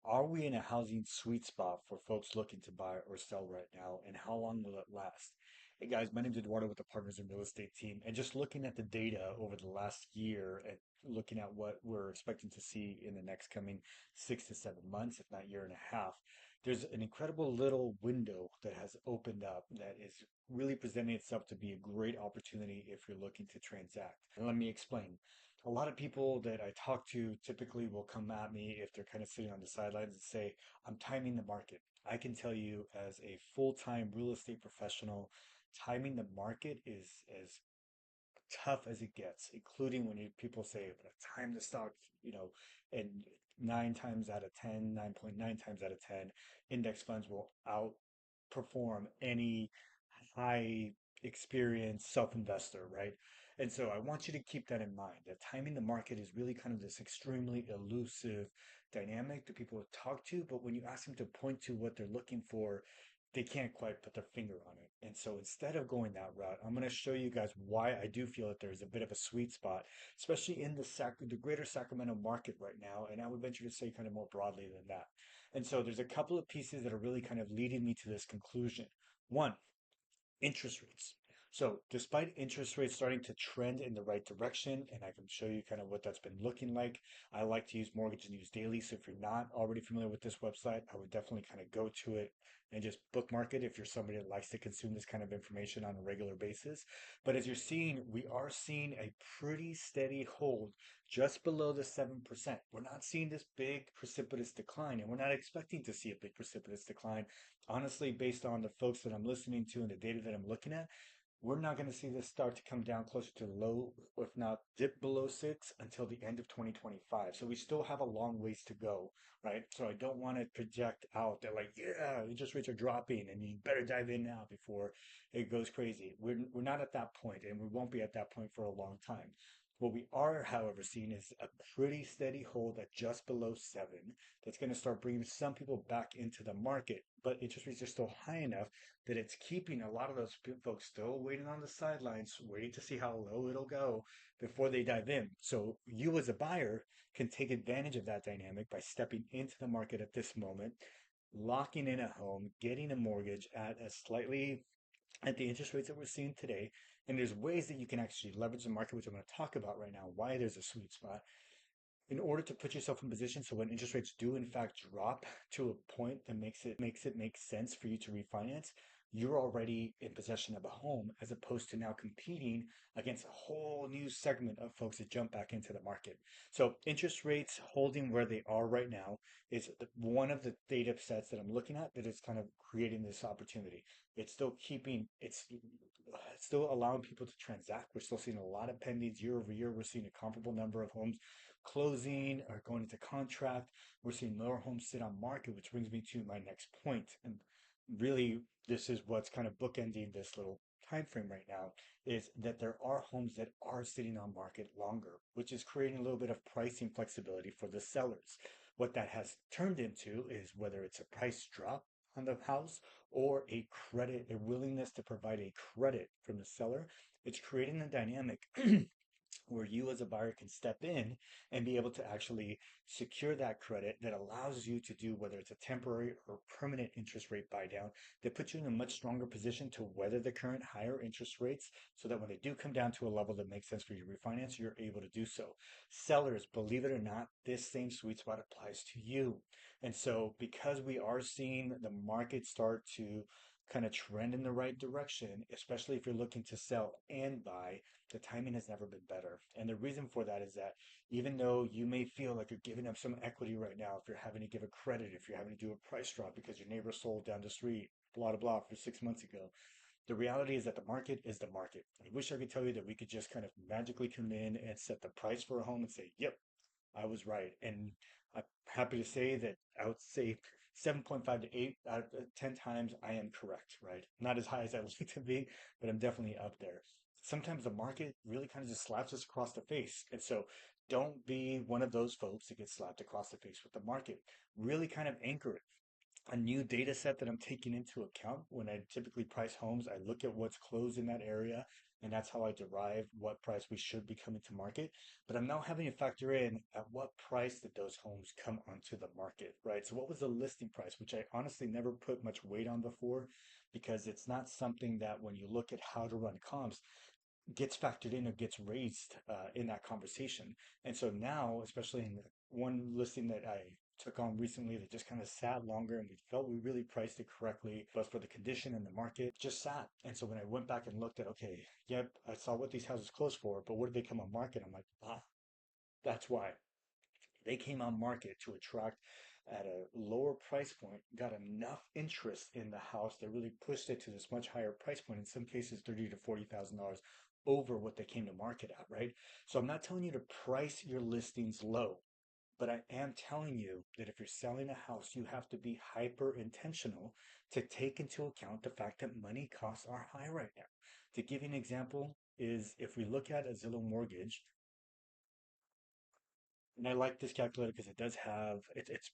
Are we in a housing sweet spot for folks looking to buy or sell right now? And how long will it last? Hey guys, my name is Eduardo with the Partners in Real Estate team. And just looking at the data over the last year and looking at what we're expecting to see in the next coming 6 to 7 months, if not year and a half, there's an incredible little window that has opened up that is really presenting itself to be a great opportunity if you're looking to transact. And let me explain. A lot of people that I talk to typically will come at me if they're kind of sitting on the sidelines and say, I'm timing the market. I can tell you as a full-time real estate professional, timing the market is as tough as it gets, including when people say, "I'm gonna time the stock, and 9 times out of 10, 9.9 times out of 10, index funds will outperform any high experience self-investor, right? And so I want you to keep that in mind, that timing the market is really kind of this extremely elusive dynamic that people talk to, but when you ask them to point to what they're looking for, they can't quite put their finger on it. And so instead of going that route, I'm going to show you guys why I do feel that there's a bit of a sweet spot, especially in the greater Sacramento market right now. And I would venture to say kind of more broadly than that. And so there's a couple of pieces that are really kind of leading me to this conclusion. One, interest rates. So, despite interest rates starting to trend in the right direction, and I can show you kind of what that's been looking like, I like to use Mortgage News Daily. So, if you're not already familiar with this website, I would definitely kind of go to it and just bookmark it if you're somebody that likes to consume this kind of information on a regular basis. But as you're seeing, we are seeing a pretty steady hold just below the 7%. We're not seeing this big precipitous decline, and we're not expecting to see a big precipitous decline. Honestly, based on the folks that I'm listening to and the data that I'm looking at, we're not going to see this start to come down closer to low, if not dip below 6 until the end of 2025. So we still have a long ways to go, right? So I don't want to project out that like, yeah, interest rates are dropping and you better dive in now before it goes crazy. We're not at that point and we won't be at that point for a long time. What we are, however, seeing is a pretty steady hold at just below 7 that's going to start bringing some people back into the market. But interest rates are still high enough that it's keeping a lot of those folks still waiting on the sidelines, waiting to see how low it'll go before they dive in. So you as a buyer can take advantage of that dynamic by stepping into the market at this moment, locking in a home, getting a mortgage at a slightly at the interest rates that we're seeing today. And there's ways that you can actually leverage the market, which I'm going to talk about right now, why there's a sweet spot in order to put yourself in position so when interest rates do in fact drop to a point that makes it make sense for you to refinance, you're already in possession of a home as opposed to now competing against a whole new segment of folks that jump back into the market. So interest rates holding where they are right now is one of the data sets that I'm looking at that is kind of creating this opportunity. It's still allowing people to transact. We're still seeing a lot of pendings year over year. We're seeing a comparable number of homes closing or going into contract. We're seeing more homes sit on market, which brings me to my next point. And really, this is what's kind of bookending this little time frame right now is that there are homes that are sitting on market longer, which is creating a little bit of pricing flexibility for the sellers. What that has turned into is whether it's a price drop on the house or a willingness to provide a credit from the seller, it's creating a dynamic where you as a buyer can step in and be able to actually secure that credit that allows you to do whether it's a temporary or permanent interest rate buy down that puts you in a much stronger position to weather the current higher interest rates so that when they do come down to a level that makes sense for you to refinance, you're able to do so. Sellers, believe it or not, this same sweet spot applies to you. And so because we are seeing the market start to kind of trend in the right direction, especially if you're looking to sell and buy, the timing has never been better. And the reason for that is that even though you may feel like you're giving up some equity right now, if you're having to give a credit, if you're having to do a price drop because your neighbor sold down the street, blah, blah, blah, for 6 months ago, the reality is that the market is the market. I wish I could tell you that we could just kind of magically come in and set the price for a home and say, yep, I was right. And I'm happy to say that I would say 7.5 to 8 out of 10 times I am correct, right? Not as high as I'd like to be, but I'm definitely up there. Sometimes the market really kind of just slaps us across the face. And so don't be one of those folks that gets slapped across the face with the market. Really kind of anchor it. A new data set that I'm taking into account when I typically price homes, I look at what's closed in that area. and that's how I derive what price we should be coming to market. But I'm now having to factor in at what price did those homes come onto the market, right? So what was the listing price, which I honestly never put much weight on before, because it's not something that when you look at how to run comps gets factored in or gets raised in that conversation. And so now, especially in the one listing that I took on recently that just kind of sat longer and we felt we really priced it correctly, but for the condition in the market, just sat. And so when I went back and looked at, okay, yep, I saw what these houses closed for, but what did they come on market? I'm like, that's why. They came on market to attract at a lower price point, got enough interest in the house that really pushed it to this much higher price point, in some cases 30 to $40,000 over what they came to market at, right? So I'm not telling you to price your listings low, but I am telling you that if you're selling a house, you have to be hyper intentional to take into account the fact that money costs are high right now. To give you an example, is if we look at a Zillow mortgage, and I like this calculator because it does have it's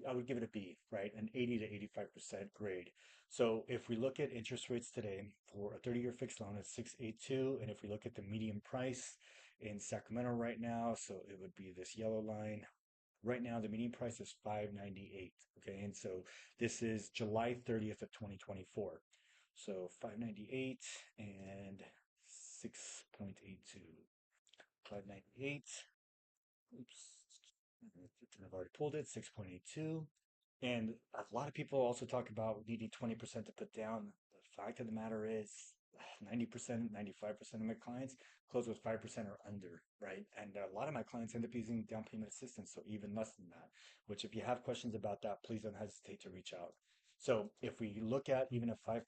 I would give it a B, right? An 80 to 85% grade. So if we look at interest rates today for a 30-year fixed loan, it's 6.82, and if we look at the median price in Sacramento right now, so it would be this yellow line. Right now, the median price is 598. Okay, and so this is July 30th of 2024. So 598 and 6.82. 598. Oops. I've already pulled it, 6.82. And a lot of people also talk about needing 20% to put down. The fact of the matter is 90%, 95% of my clients close with 5% or under, right? And a lot of my clients end up using down payment assistance, so even less than that, which if you have questions about that, please don't hesitate to reach out. So if we look at even a 5%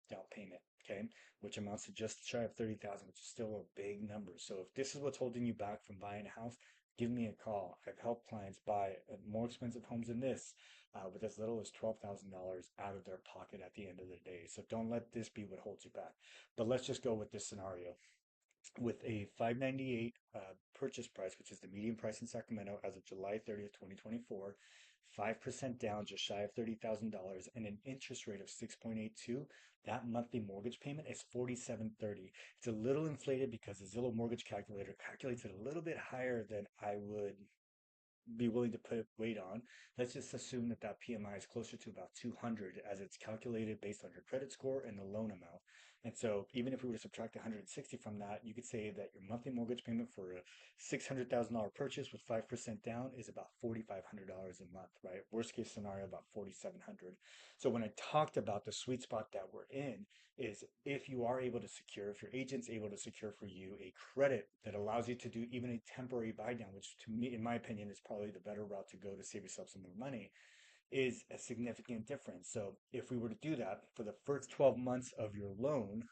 down payment, okay, which amounts to just shy of 30,000, which is still a big number. So if this is what's holding you back from buying a house, give me a call. I've helped clients buy more expensive homes than this with as little as $12,000 out of their pocket at the end of the day. So don't let this be what holds you back. But let's just go with this scenario with a 598 purchase price, which is the median price in Sacramento as of July 30th, 2024, 5% down, just shy of $30,000, and an interest rate of 6.82. That monthly mortgage payment is 4730. It's a little inflated because the Zillow mortgage calculator calculates it a little bit higher than I would be willing to put weight on. Let's just assume that that PMI is closer to about 200 as it's calculated based on your credit score and the loan amount. And so even if we were to subtract 160 from that, you could say that your monthly mortgage payment for a $600,000 purchase with 5% down is about $4,500 a month, right? Worst case scenario, about 4,700. So when I talked about the sweet spot that we're in, is if you are able to secure, if your agent's able to secure for you a credit that allows you to do even a temporary buy down, which to me, in my opinion, is probably the better route to go to save yourself some more money, is a significant difference. So if we were to do that for the first 12 months of your loan,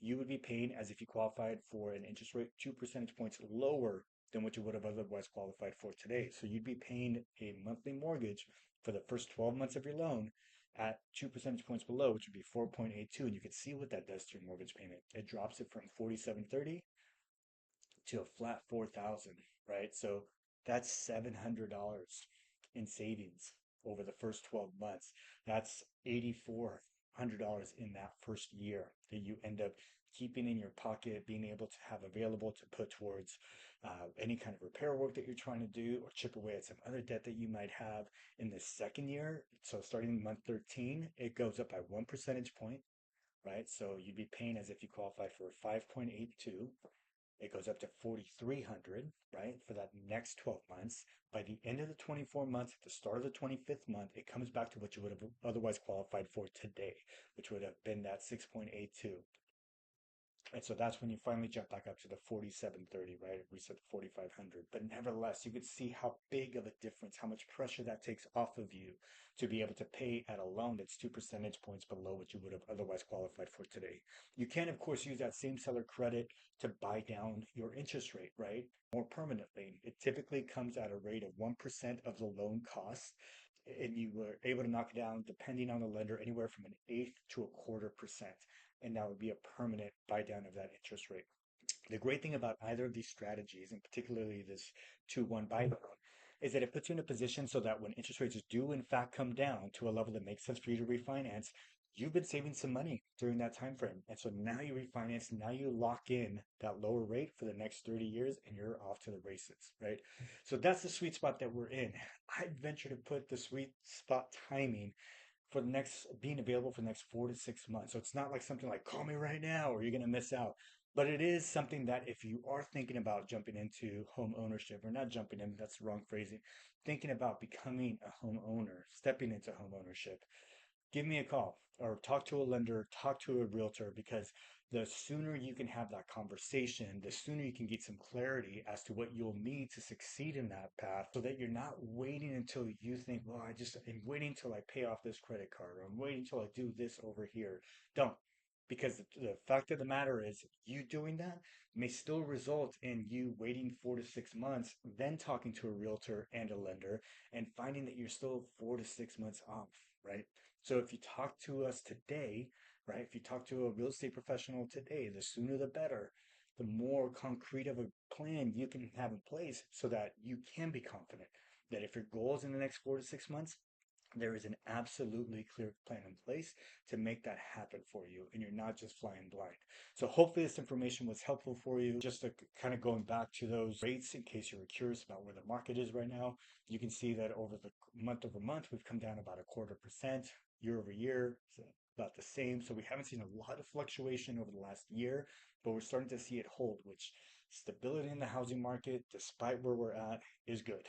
you would be paying as if you qualified for an interest rate 2 percentage points lower than what you would have otherwise qualified for today. So you'd be paying a monthly mortgage for the first 12 months of your loan at 2 percentage points below, which would be 4.82. And you can see what that does to your mortgage payment. It drops it from 4730 to a flat 4,000, right? So that's $700 in savings over the first 12 months. That's $8,400 in that first year that you end up keeping in your pocket, being able to have available to put towards any kind of repair work that you're trying to do or chip away at some other debt that you might have in the second year. So starting month 13, it goes up by 1 percentage point, right? So you'd be paying as if you qualified for 5.82. It goes up to 4,300, right, for that next 12 months. By the end of the 24 months, at the start of the 25th month, it comes back to what you would have otherwise qualified for today, which would have been that 6.82. And so that's when you finally jump back up to the 4730, right? It reset to 4500. But nevertheless, you could see how big of a difference, how much pressure that takes off of you to be able to pay at a loan that's 2 percentage points below what you would have otherwise qualified for today. You can, of course, use that same seller credit to buy down your interest rate, right? More permanently. It typically comes at a rate of 1% of the loan cost. And you were able to knock it down, depending on the lender, anywhere from an eighth to a quarter percent, and that would be a permanent buy down of that interest rate. The great thing about either of these strategies, and particularly this 2-1 buy down, is that it puts you in a position so that when interest rates do in fact come down to a level that makes sense for you to refinance, you've been saving some money during that time frame. And so now you refinance, now you lock in that lower rate for the next 30 years and you're off to the races, right? So that's the sweet spot that we're in. I'd venture to put the sweet spot timing for the next being available for the next 4 to 6 months. So it's not like something like call me right now or you're going to miss out. But it is something that if you are thinking about jumping into home ownership, or not jumping in, that's the wrong phrasing, thinking about becoming a homeowner, stepping into home ownership, give me a call or talk to a lender, talk to a realtor, because the sooner you can have that conversation, the sooner you can get some clarity as to what you'll need to succeed in that path so that you're not waiting until you think, well, I'm waiting until I pay off this credit card or I'm waiting until I do this over here. Don't. Because the fact of the matter is, you doing that may still result in you waiting 4 to 6 months, then talking to a realtor and a lender and finding that you're still 4 to 6 months off, right? So if you talk to us today, right, if you talk to a real estate professional today, the sooner the better, the more concrete of a plan you can have in place so that you can be confident that if your goal is in the next 4 to 6 months, there is an absolutely clear plan in place to make that happen for you and you're not just flying blind. So hopefully this information was helpful for you. Just to kind of going back to those rates in case you were curious about where the market is right now, you can see that over the month over month we've come down about 0.25%. Year over year, so about the same. So we haven't seen a lot of fluctuation over the last year, but we're starting to see it hold, which stability in the housing market, despite where we're at, is good.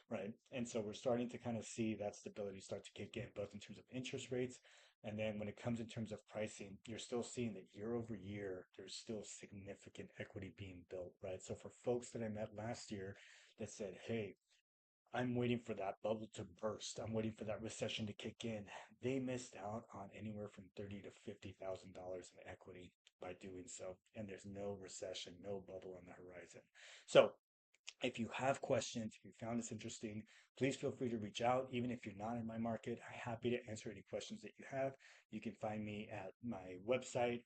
Right. And so we're starting to kind of see that stability start to kick in, both in terms of interest rates. And then when it comes in terms of pricing, you're still seeing that year over year, there's still significant equity being built, right? So for folks that I met last year that said, hey, I'm waiting for that bubble to burst. I'm waiting for that recession to kick in. They missed out on anywhere from $30,000 to $50,000 in equity by doing so. And there's no recession, no bubble on the horizon. So if you have questions, if you found this interesting, please feel free to reach out. Even if you're not in my market, I'm happy to answer any questions that you have. You can find me at my website,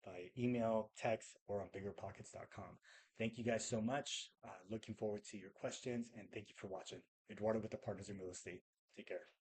by email, text, or on biggerpockets.com. Thank you guys so much. Looking forward to your questions and thank you for watching. Eduardo with the Partners in Real Estate. Take care.